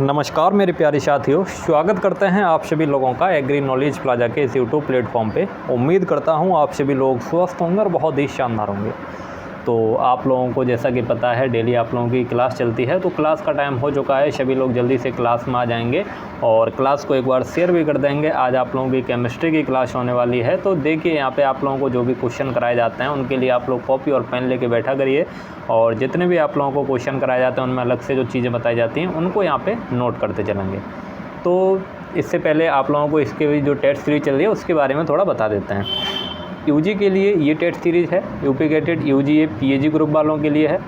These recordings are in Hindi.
नमस्कार मेरे प्यारे साथियों, स्वागत करते हैं आप सभी लोगों का एग्री नॉलेज प्लाजा के इस यूट्यूब प्लेटफॉर्म पे। उम्मीद करता हूँ आप सभी लोग स्वस्थ होंगे और बहुत ही शानदार होंगे। तो आप लोगों को जैसा कि पता है डेली आप लोगों की क्लास चलती है, तो क्लास का टाइम हो चुका है। सभी लोग जल्दी से क्लास में आ जाएंगे और क्लास को एक बार शेयर भी कर देंगे। आज आप लोगों की केमिस्ट्री की क्लास होने वाली है। तो देखिए यहाँ पे आप लोगों को जो भी क्वेश्चन कराए जाते हैं उनके लिए आप लोग कॉपी और पेन लेके बैठा करिए, और जितने भी आप लोगों को क्वेश्चन कराए जाते हैं उनमें अलग से जो चीज़ें बताई जाती हैं उनको यहाँ पर नोट करते चलेंगे। तो इससे पहले आप लोगों को इसके जो टेस्ट सीरीज चल रही है उसके बारे में थोड़ा बता देते हैं। यूजी के लिए ये टेस्ट सीरीज़ है, यूपी गेटेड यूजी ये पीएजी ग्रुप वालों के लिए है।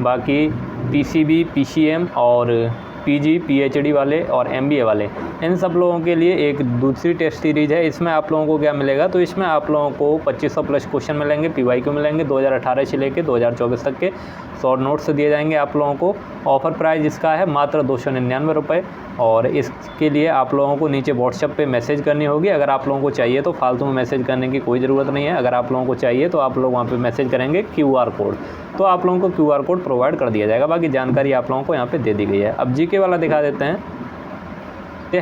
बाकी पीसीबी, पीसीएम और पीजी, पीएचडी वाले और एमबीए वाले, इन सब लोगों के लिए एक दूसरी टेस्ट सीरीज़ है। इसमें आप लोगों को क्या मिलेगा, तो इसमें आप लोगों को 2500 प्लस क्वेश्चन मिलेंगे, पीवाईक्यू मिलेंगे 2018 से लेकर 2024 तक के। शॉर्ट नोट्स दिए जाएंगे आप लोगों को। ऑफ़र प्राइस इसका है मात्र 299 रुपये, और इसके लिए आप लोगों को नीचे व्हाट्सएप पे मैसेज करनी होगी। अगर आप लोगों को चाहिए तो फालतू में मैसेज करने की कोई ज़रूरत नहीं है। अगर आप लोगों को चाहिए तो आप लोग वहाँ पे मैसेज करेंगे QR कोड, तो आप लोगों को QR कोड प्रोवाइड कर दिया जाएगा। बाकी जानकारी आप लोगों को यहाँ पे दे दी गई है। अब जीके वाला दिखा देते हैं।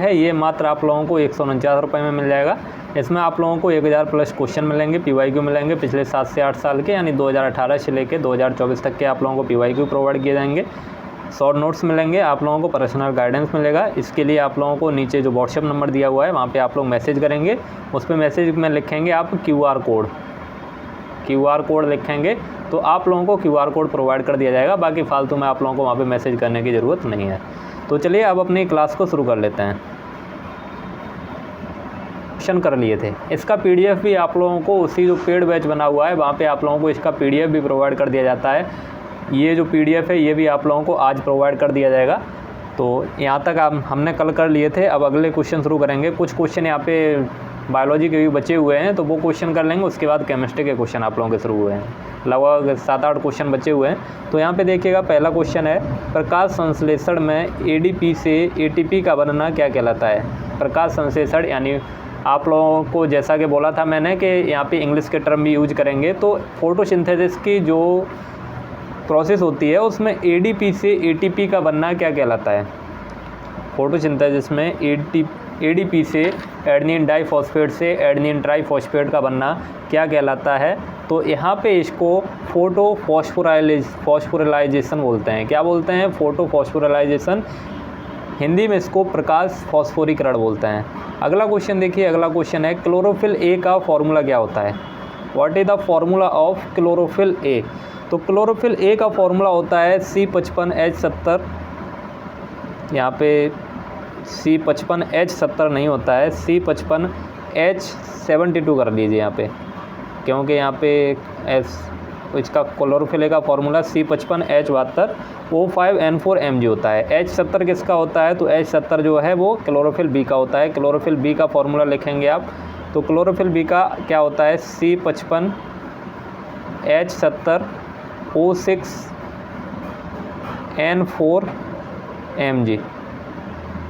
ये मात्र आप लोगों को 149 रुपये में मिल जाएगा। इसमें आप लोगों को 1000 प्लस क्वेश्चन मिलेंगे, पीवाईक्यू मिलेंगे पिछले 7 से 8 साल के, यानी 2018 से लेकर 2024 तक के आप लोगों को पीवाईक्यू प्रोवाइड किए जाएंगे। शॉर्ट नोट्स मिलेंगे, आप लोगों को पर्सनल गाइडेंस मिलेगा। इसके लिए आप लोगों को नीचे जो व्हाट्सएप नंबर दिया हुआ है वहाँ पे आप लोग मैसेज करेंगे। उस पर मैसेज में लिखेंगे आप QR कोड लिखेंगे तो आप लोगों को QR कोड प्रोवाइड कर दिया जाएगा। बाकी फालतू में आप लोगों को वहाँ पे मैसेज करने की ज़रूरत नहीं है। तो चलिए अब अपनी क्लास को शुरू कर लेते हैं। क्वेश्चन कर लिए थे, इसका PDF भी आप लोगों को उसी जो पेड बैच बना हुआ है वहाँ पे आप लोगों को इसका PDF भी प्रोवाइड कर दिया जाता है। ये जो PDF है ये भी आप लोगों को आज प्रोवाइड कर दिया जाएगा। तो यहाँ तक हमने कल कर लिए थे। अब अगले क्वेश्चन शुरू करेंगे। कुछ क्वेश्चन यहाँ पे बायोलॉजी के भी बचे हुए हैं, तो वो क्वेश्चन कर लेंगे। उसके बाद केमिस्ट्री के क्वेश्चन आप लोगों के शुरू हुए हैं। लगभग 7-8 क्वेश्चन बचे हुए हैं। तो यहाँ पे देखिएगा, पहला क्वेश्चन है, प्रकाश संश्लेषण में ADP से ATP का बनना क्या कहलाता है। प्रकाश संश्लेषण यानी आप लोगों को जैसा कि बोला था मैंने कि यहाँ पे इंग्लिश के टर्म भी यूज करेंगे। तो फोटोसिंथेसिस की जो प्रोसेस होती है उसमें ADP से ATP का बनना क्या कहलाता है। फोटोसिंथेसिस में ADP से एडेनिन डाइफॉस्फेट से एडेनिन ट्राइफॉस्फेट का बनना क्या कहलाता है। तो यहाँ पे इसको फोटो फॉस्फोरिलाइजेशन बोलते हैं। क्या बोलते हैं? फोटो फॉस्फोरिलाइजेशन। हिंदी में इसको प्रकाश फॉस्फोरीकरण बोलते हैं। अगला क्वेश्चन देखिए, अगला क्वेश्चन है, क्लोरोफिल A का फॉर्मूला क्या होता है। What is the formula of chlorophyll A। तो क्लोरोफिल A का फॉर्मूला होता है C55H70। यहाँ पे C55H70 नहीं होता है, C55H72 कर लीजिए यहाँ पे, क्योंकि यहाँ पे इसका क्लोरोफिल A का फॉर्मूला C55H72 O5N4Mg होता है। H70 किसका होता है, तो H70 जो है वो क्लोरोफिल B का होता है। क्लोरोफिल B का फॉर्मूला लिखेंगे आप, तो क्लोरोफिल B का क्या होता है, C55H70 O6N4Mg।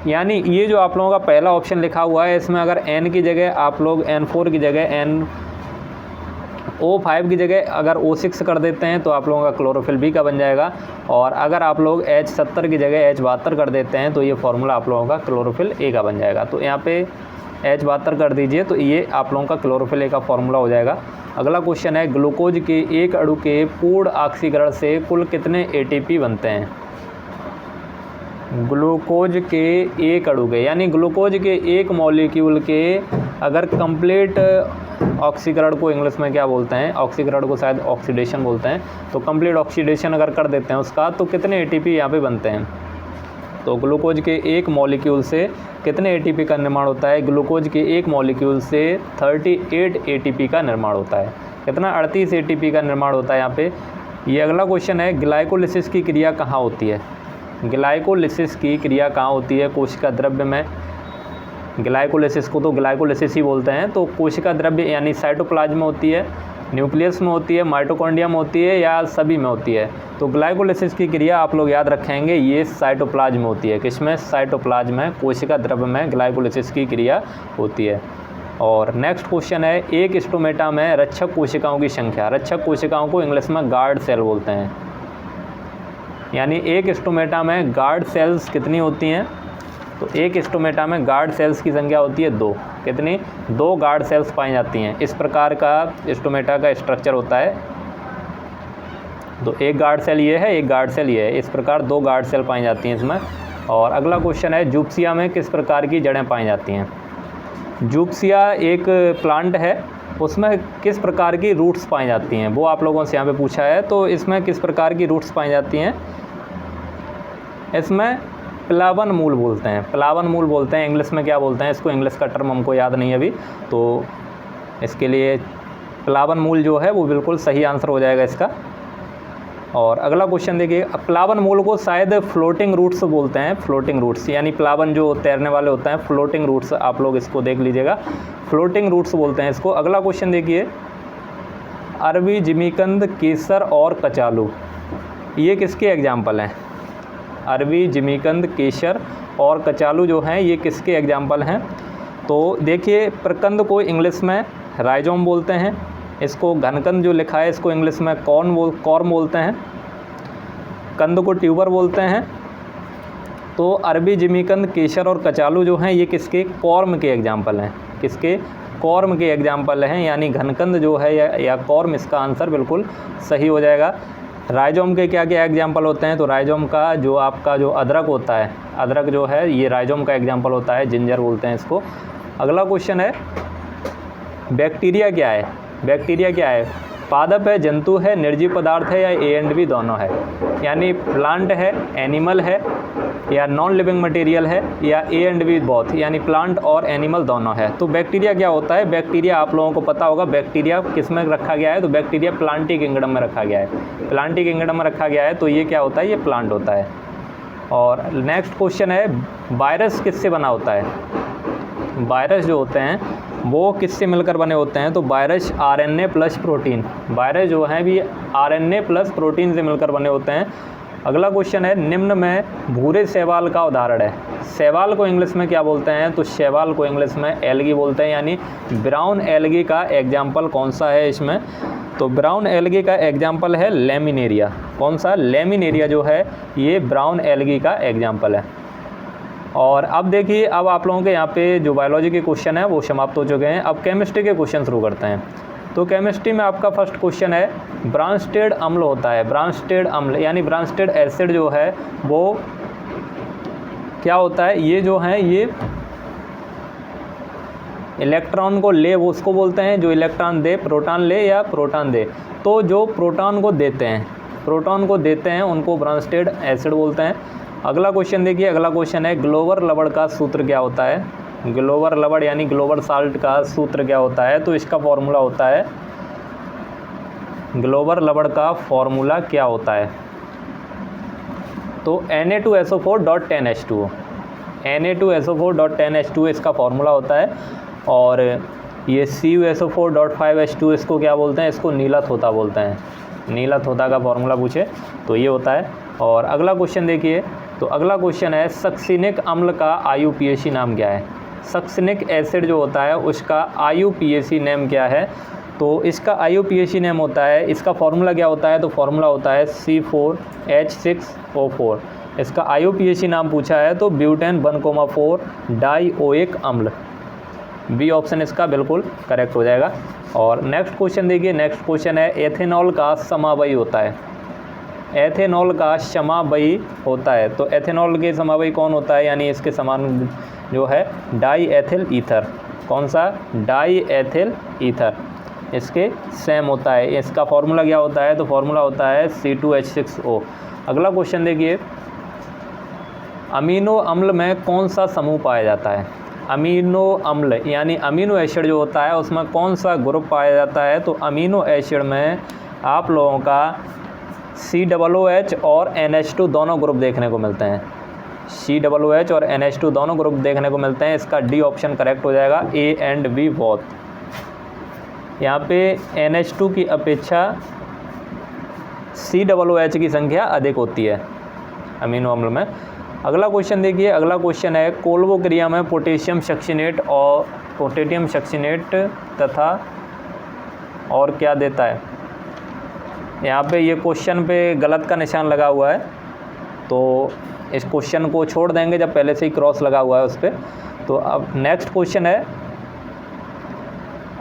यानी ये जो आप लोगों का पहला ऑप्शन लिखा हुआ है, इसमें अगर N की जगह आप लोग N4 की जगह O5 की जगह अगर O6 कर देते हैं तो आप लोगों का क्लोरोफिल B का बन जाएगा। और अगर आप लोग H70 की जगह H72 कर देते हैं तो ये फार्मूला आप लोगों का क्लोरोफिल A का बन जाएगा। तो यहाँ पे H72 कर दीजिए तो ये आप लोगों का क्लोरोफिल A का फार्मूला हो जाएगा। अगला क्वेश्चन है, ग्लूकोज के एक अणु के पूर्ण ऑक्सीकरण से कुल कितने ATP बनते हैं। ग्लूकोज के एक अणु के, यानी ग्लूकोज के एक मॉलिक्यूल के अगर कंप्लीट ऑक्सीकरण को इंग्लिश में क्या बोलते हैं, ऑक्सीकरण को शायद ऑक्सीडेशन बोलते हैं। तो कंप्लीट ऑक्सीडेशन अगर कर देते हैं उसका, तो कितने ATP यहाँ पे बनते हैं। तो ग्लूकोज के एक मॉलिक्यूल से कितने ATP का निर्माण होता है। ग्लूकोज के एक मॉलिक्यूल से 38 ATP का निर्माण होता है। कितना, 38 ATP का निर्माण होता है यहाँ पे। ये अगला क्वेश्चन है, ग्लाइकोलिसिस की क्रिया कहाँ होती है। ग्लाइकोलिसिस की क्रिया कहाँ होती है, कोशिका द्रव्य में। ग्लाइकोलिसिस को तो ग्लाइकोलिसिस ही बोलते हैं। तो कोशिका द्रव्य यानी साइटोप्लाज्म में होती है, न्यूक्लियस में होती है, माइटोकॉन्ड्रिया में होती है, या सभी में होती है। तो ग्लाइकोलिसिस की क्रिया आप लोग याद रखेंगे, ये साइटोप्लाज्म में होती है। किसमें, साइटोप्लाज्म में, कोशिका द्रव्य में ग्लाइकोलिसिस की क्रिया होती है। और नेक्स्ट क्वेश्चन है, एक स्टोमेटा में रक्षक कोशिकाओं की संख्या। रक्षक कोशिकाओं को इंग्लिश में गार्ड सेल बोलते हैं। यानी एक स्टोमेटा में गार्ड सेल्स कितनी होती हैं, तो एक स्टोमेटा में गार्ड सेल्स की संख्या होती है 2। कितनी? 2 गार्ड सेल्स पाई जाती हैं। इस प्रकार का स्टोमेटा का स्ट्रक्चर होता है। तो एक गार्ड सेल ये है, एक गार्ड सेल ये है, इस प्रकार 2 गार्ड सेल पाई जाती हैं इसमें। और अगला क्वेश्चन है, जूप्सिया में किस प्रकार की जड़ें पाई जाती हैं? जूप्सिया एक प्लांट है, उसमें किस प्रकार की रूट्स पाई जाती हैं, वो आप लोगों से यहाँ पे पूछा है। तो इसमें किस प्रकार की रूट्स पाई जाती हैं? इसमें प्लावन मूल बोलते हैं, प्लावन मूल बोलते हैं। इंग्लिश में क्या बोलते हैं इसको? इंग्लिश का टर्म हमको याद नहीं है अभी, तो इसके लिए प्लावन मूल जो है वो बिल्कुल सही आंसर हो जाएगा इसका। और अगला क्वेश्चन देखिए, प्लावन मूल को शायद फ्लोटिंग रूट्स बोलते हैं। फ्लोटिंग रूट्स यानी प्लावन जो तैरने वाले होते हैं, फ्लोटिंग रूट्स, आप लोग इसको देख लीजिएगा, फ्लोटिंग रूट्स बोलते हैं इसको। अगला क्वेश्चन देखिए, अरबी, जिमीकंद, केसर और कचालू, ये किसके एग्जाम्पल हैं? अरबी, जिमीकंद, केसर और कचालू जो हैं ये किसके एग्जाम्पल हैं? तो देखिए, प्रकंद को इंग्लिश में राइजोम बोलते हैं, इसको घनकंद जो लिखा है इसको इंग्लिश में कॉर्म बोलते हैं, कंद को ट्यूबर बोलते हैं। तो अरबी, जिमीकंद, केसर और कचालू जो हैं ये किसके? कॉर्म के एग्जाम्पल हैं। किसके? कॉर्म के एग्जाम्पल हैं, यानी घनकंद जो है या कॉर्म, इसका आंसर बिल्कुल सही हो जाएगा। राइजोम के क्या क्या एग्जाम्पल होते हैं? तो राइजोम का जो आपका जो अदरक होता है, अदरक जो है ये राइजोम का एग्जाम्पल होता है, जिंजर बोलते हैं इसको। अगला क्वेश्चन है, बैक्टीरिया क्या है? बैक्टीरिया क्या है? पादप है, जंतु है, निर्जीव पदार्थ है या ए एंड बी दोनों है? यानी प्लांट है, एनिमल है या नॉन लिविंग मटेरियल है या ए एंड बी बोथ, यानी प्लांट और एनिमल दोनों है। तो बैक्टीरिया क्या होता है? बैक्टीरिया आप लोगों को पता होगा, बैक्टीरिया किस में रखा गया है? तो बैक्टीरिया प्लांटी किंगडम में रखा गया है, प्लांटी किंगडम में रखा गया है। तो ये क्या होता है? ये प्लांट होता है। और नेक्स्ट क्वेश्चन है, वायरस किससे बना होता है? वायरस जो होते हैं वो किससे मिलकर बने होते हैं? तो virus RNA plus protein, virus जो हैं भी आरएनए प्लस प्रोटीन से मिलकर बने होते हैं। अगला क्वेश्चन है, निम्न में भूरे शैवाल का उदाहरण है। शैवाल को इंग्लिश में क्या बोलते हैं? तो शैवाल को इंग्लिश में एल्गी बोलते हैं, यानी ब्राउन एल्गी का एग्जाम्पल कौन सा है इसमें? तो ब्राउन एल्गी का एग्जाम्पल है लेमिनेरिया। कौन सा? लेमिनेरिया जो है ये ब्राउन एल्गी का एग्जाम्पल है। और अब देखिए, अब आप लोगों के यहाँ पे जो बायोलॉजी के क्वेश्चन है वो समाप्त हो चुके हैं। अब केमिस्ट्री के क्वेश्चन शुरू करते हैं। तो केमिस्ट्री में आपका फर्स्ट क्वेश्चन है, ब्रांस्टेड अम्ल होता है, ब्रांस्टेड अम्ल यानी ब्रांस्टेड एसिड जो है वो क्या होता है? ये जो है ये इलेक्ट्रॉन को ले, वो उसको बोलते हैं जो इलेक्ट्रॉन दे, प्रोटॉन ले या प्रोटॉन दे। तो जो प्रोटॉन को देते हैं, प्रोटॉन को देते हैं उनको ब्रांस्टेड एसिड बोलते हैं। अगला क्वेश्चन देखिए, अगला क्वेश्चन है, ग्लोबर लवण का सूत्र क्या होता है? ग्लोबर लवण यानी ग्लोबर साल्ट का सूत्र क्या होता है? तो इसका फॉर्मूला होता है, ग्लोबर लवण का फॉर्मूला क्या होता है? तो Na2SO4.10H2O, Na2SO4.10H2O इसका फॉर्मूला होता है। और ये CuSO4.5H2 इसको क्या बोलते हैं? इसको नीला थोथा बोलते हैं, नीला थोथा का फॉर्मूला पूछे तो ये होता है। और अगला क्वेश्चन देखिए, तो अगला क्वेश्चन है, सक्सिनिक अम्ल का IUPAC नाम क्या है? सक्सिनिक एसिड जो होता है उसका IUPAC नेम क्या है? तो इसका IUPAC नेम होता है, इसका फॉर्मूला क्या होता है? तो फॉर्मूला होता है C4H6O4। इसका IUPAC नाम पूछा है तो ब्यूटेन 1,4 डाइओइक अम्ल, बी ऑप्शन इसका बिल्कुल करेक्ट हो जाएगा। और नेक्स्ट क्वेश्चन देखिए, नेक्स्ट क्वेश्चन है, एथेनॉल का समावयी होता है। एथेनॉल का समावयी होता है, तो एथेनॉल के समावयी कौन होता है? यानी इसके समान जो है डाई एथिल ईथर। कौन सा? डाई एथिल ईथर इसके सेम होता है। इसका फॉर्मूला क्या होता है? तो फॉर्मूला होता है C2H6O। अगला क्वेश्चन देखिए, अमीनो अम्ल में कौन सा समूह पाया जाता है? अमीनो अम्ल यानी अमीनो एसिड जो होता है उसमें कौन सा ग्रुप पाया जाता है? तो अमीनो एसिड में आप लोगों का COOH और NH2 दोनों ग्रुप देखने को मिलते हैं, COOH और NH2 दोनों ग्रुप देखने को मिलते हैं। इसका डी ऑप्शन करेक्ट हो जाएगा, A एंड B बोथ। यहाँ पे NH2 की अपेक्षा COOH की संख्या अधिक होती है अमीनो अम्ल में। अगला क्वेश्चन देखिए, अगला क्वेश्चन है, कोल्बो क्रिया में पोटेशियम सक्सिनेट तथा और क्या देता है? यहाँ पे ये क्वेश्चन पे गलत का निशान लगा हुआ है, तो इस क्वेश्चन को छोड़ देंगे जब पहले से ही क्रॉस लगा हुआ है उस पर। तो अब नेक्स्ट क्वेश्चन है,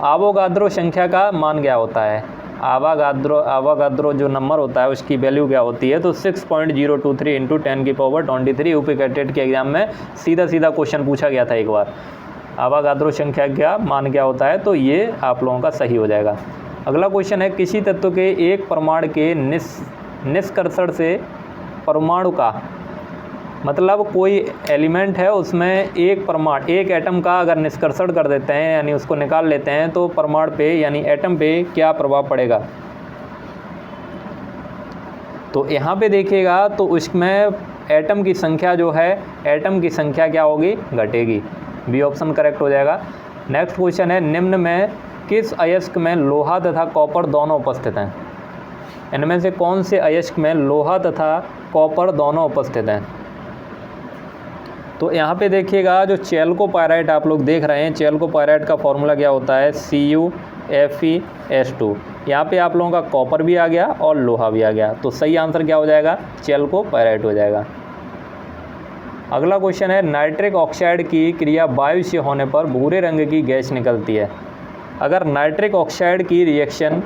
आवोगाद्रो संख्या का मान क्या होता है? आवागाद्रो जो नंबर होता है उसकी वैल्यू क्या होती है? तो 6.023 × 10⁻23। यूपी कैटेट के एग्जाम में सीधा क्वेश्चन पूछा गया था एक बार, आवागाद्रो संख्या का मान क्या होता है? तो ये आप लोगों का सही हो जाएगा। अगला क्वेश्चन है, किसी तत्व के एक परमाणु के निष्कर्षण से परमाणु का मतलब कोई एलिमेंट है उसमें एक परमाणु एक एटम का अगर निष्कर्षण कर देते हैं यानी उसको निकाल लेते हैं तो परमाणु पे यानी एटम पे क्या प्रभाव पड़ेगा? तो यहाँ पे देखिएगा तो उसमें एटम की संख्या जो है, एटम की संख्या क्या होगी? घटेगी। बी ऑप्शन करेक्ट हो जाएगा। नेक्स्ट क्वेश्चन है, निम्न में किस अयस्क में लोहा तथा कॉपर दोनों उपस्थित हैं? इनमें से कौन से अयस्क में लोहा तथा कॉपर दोनों उपस्थित हैं? तो यहाँ पे देखिएगा जो चैल्कोपायराइट आप लोग देख रहे हैं, चैल्कोपायराइट का फॉर्मूला क्या होता है? CuFeS2। यहाँ पे आप लोगों का कॉपर भी आ गया और लोहा भी आ गया, तो सही आंसर क्या हो जाएगा? चैल्कोपायराइट हो जाएगा। अगला क्वेश्चन है, नाइट्रिक ऑक्साइड की क्रिया वायु से होने पर भूरे रंग की गैस निकलती है। अगर नाइट्रिक ऑक्साइड की रिएक्शन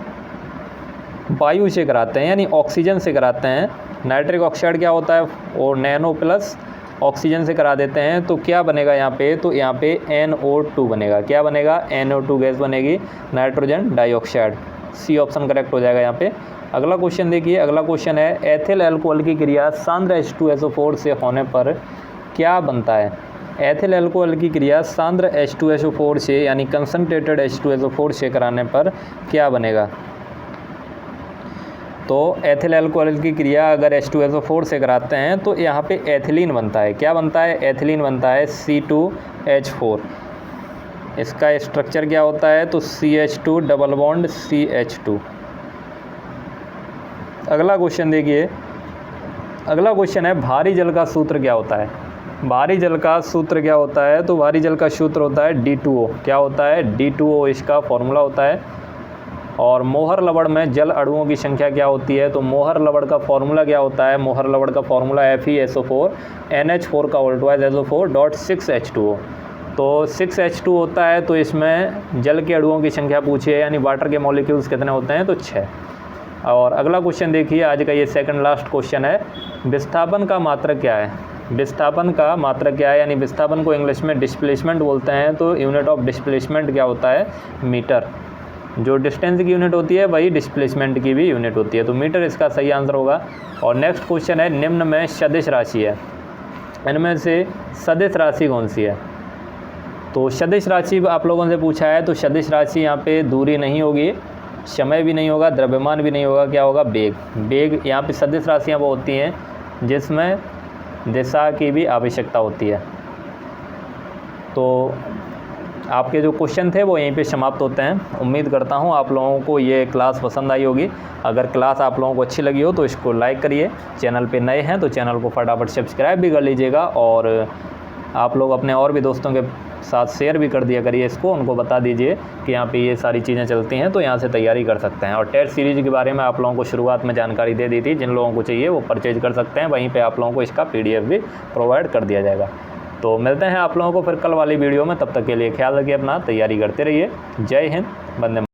वायु से कराते हैं यानी ऑक्सीजन से कराते हैं, नाइट्रिक ऑक्साइड क्या होता है? और नैनो प्लस ऑक्सीजन से करा देते हैं तो क्या बनेगा यहाँ पे? तो यहाँ पे NO2 बनेगा। क्या बनेगा? NO2 गैस बनेगी, nitrogen dioxide. C option correct हो जाएगा यहाँ पे। अगला क्वेश्चन देखिए, अगला क्वेश्चन है, एथिल अल्कोहल की क्रिया सांद्र H2SO4 से होने पर क्या बनता है? एथिल अल्कोहल की क्रिया सांद्र H2SO4 से यानी कंसनट्रेटेड H2SO4 से कराने पर क्या बनेगा? तो एथिल अल्कोहल की क्रिया अगर H2SO4 से कराते हैं तो यहाँ पे एथिलीन बनता है। क्या बनता है? एथिलीन बनता है, C2H4। इसका स्ट्रक्चर क्या होता है? तो CH2 डबल बॉन्ड CH2। अगला क्वेश्चन देखिए, अगला क्वेश्चन है, भारी जल का सूत्र क्या होता है? भारी जल का सूत्र क्या होता है? तो भारी जल का सूत्र होता है D2O। क्या होता है? D2O इसका फॉर्मूला होता है। और मोहर लवण में जल अणुओं की संख्या क्या होती है? तो मोहर लवण का फॉर्मूला क्या होता है? मोहर लवण का फॉर्मूला FeSO4 NH4 का उल्टा SO4.6H2O। तो 6H2 होता है, तो इसमें जल के अणुओं की संख्या पूछी है यानी वाटर के मॉलिक्यूल्स कितने होते हैं? तो 6। और अगला क्वेश्चन देखिए, आज का ये सेकंड लास्ट क्वेश्चन है, विस्थापन का मात्रक क्या है? विस्थापन का मात्रक क्या है? यानी विस्थापन को इंग्लिश में डिस्प्लेसमेंट बोलते हैं, तो यूनिट ऑफ डिस्प्लेसमेंट क्या होता है? मीटर। जो डिस्टेंस की यूनिट होती है वही डिस्प्लेसमेंट की भी यूनिट होती है, तो मीटर इसका सही आंसर होगा। और नेक्स्ट क्वेश्चन है, निम्न में सदिश राशि है, इनमें से सदिश राशि कौन सी है? तो सदिश राशि आप लोगों से पूछा है, तो सदिश राशि यहाँ पे दूरी नहीं होगी, समय भी नहीं होगा, द्रव्यमान भी नहीं होगा, क्या होगा? वेग। वेग यहाँ पे सदिश राशियाँ वो होती हैं जिसमें दिशा की भी आवश्यकता होती है। तो आपके जो क्वेश्चन थे वो यहीं पे समाप्त होते हैं। उम्मीद करता हूँ आप लोगों को ये क्लास पसंद आई होगी। अगर क्लास आप लोगों को अच्छी लगी हो तो इसको लाइक करिए, चैनल पे नए हैं तो चैनल को फटाफट सब्सक्राइब भी कर लीजिएगा, और आप लोग अपने और भी दोस्तों के साथ शेयर भी कर दिया करिए इसको, उनको बता दीजिए कि यहाँ पे ये सारी चीज़ें चलती हैं तो यहाँ से तैयारी कर सकते हैं। और टेट सीरीज़ के बारे में आप लोगों को शुरुआत में जानकारी दे दी थी, जिन लोगों को चाहिए वो परचेज कर सकते हैं, वहीं पे आप लोगों को इसका PDF भी प्रोवाइड कर दिया जाएगा। तो मिलते हैं आप लोगों को फिर कल वाली वीडियो में, तब तक के लिए ख्याल रखिए अपना, तैयारी करते रहिए। जय हिंद, वंदे मातरम।